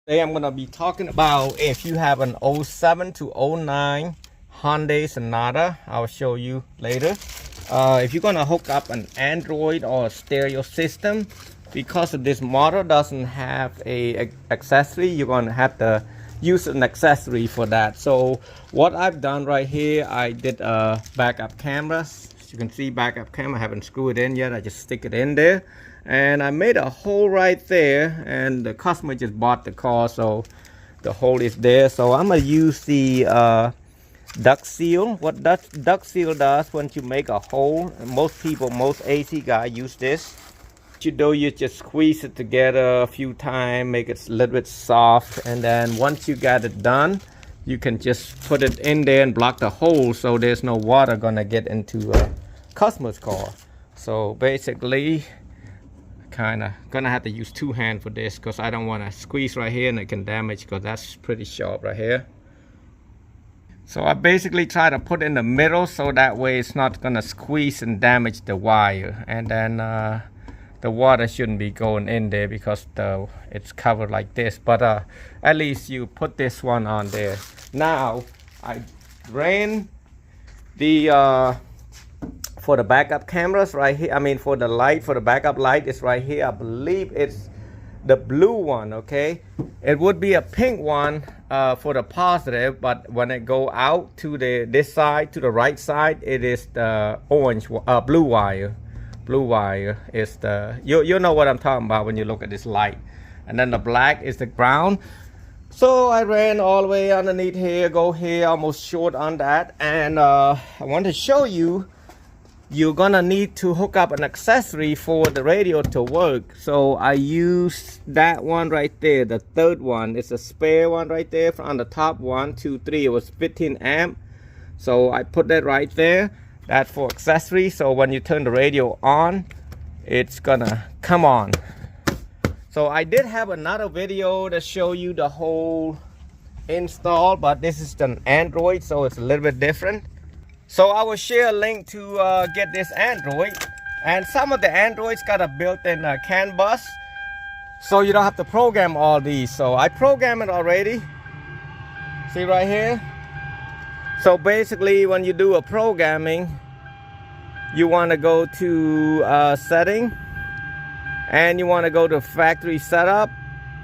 Today I'm going to be talking about if you have an '07 to '09 Hyundai Sonata. I'll show you later. If you're going to hook up an Android or a stereo system, because of this model doesn't have a accessory, you're going to have to use an accessory for that. So what I've done right here, I did a backup camera. As you can see, backup camera, I haven't screwed it in yet. I just stick it in there. And I made a hole right there, and the customer just bought the car, so the hole is there. So I'm gonna use the duct seal. What duct seal does, once you make a hole, most AC guys use this. What you do, you just squeeze it together a few times, make it a little bit soft, and then once you got it done, you can just put it in there and block the hole, so there's no water gonna get into a customer's car. So basically, kind of gonna have to use two hands for this because I don't want to squeeze right here and it can damage, because that's pretty sharp right here. So I basically try to put in the middle so that way it's not gonna squeeze and damage the wire, and then the water shouldn't be going in there because it's covered like this. But at least you put this one on there. Now I ran the for the backup cameras right here, I mean for the light, for the backup light is right here. I believe it's the blue one, okay? It would be a pink one for the positive, but when it go out to this side, to the right side, it is the orange, blue wire. Blue wire is the, you know what I'm talking about when you look at this light. And then the black is the ground. So I ran all the way underneath here, go here, almost short on that. And I want to show you, you're gonna need to hook up an accessory for the radio to work. So I used that one right there, the third one. It's a spare one right there on the top. 1, 2, 3. It was 15 amp. So I put that right there. That's for accessory. So when you turn the radio on, it's gonna come on. So I did have another video to show you the whole install, but this is an Android, so it's a little bit different. So I will share a link to get this Android, and some of the Androids got a built-in CAN bus, so you don't have to program all these. So I programmed it already. See right here. So basically, when you do a programming, you want to go to setting, and you want to go to factory setup,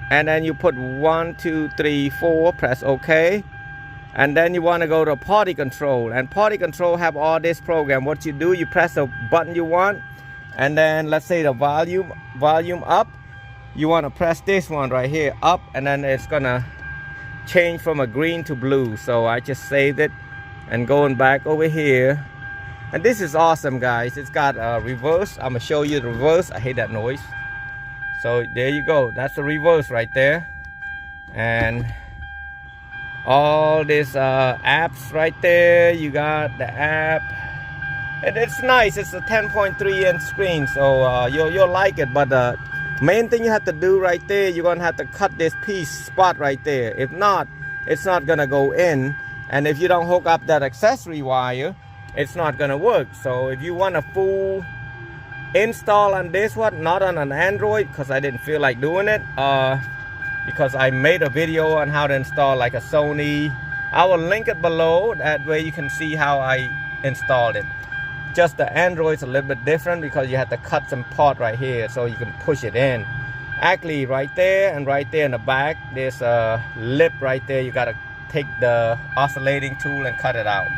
and then you put 1, 2, 3, 4. Press OK. And then you want to go to party control, and party control have all this program. What you do, you press the button you want, and then let's say the volume up, you want to press this one right here, up, and then it's gonna change from a green to blue. So I just saved it and going back over here, and this is awesome, guys. It's got a reverse. I'm gonna show you the reverse. I hate that noise. So there you go, that's the reverse right there. And all these apps right there, you got the app, and it's nice. It's a 10.3-inch screen, so you'll like it. But the main thing you have to do right there, you're gonna have to cut this spot right there. If not, it's not gonna go in, and if you don't hook up that accessory wire, it's not gonna work. So if you want a full install on this one, not on an Android, because I didn't feel like doing it, because I made a video on how to install like a Sony. I will link it below, that way you can see how I installed it. Just the Android's a little bit different because you have to cut some part right here so you can push it in. Actually right there and right there in the back, there's a lip right there. You gotta take the oscillating tool and cut it out.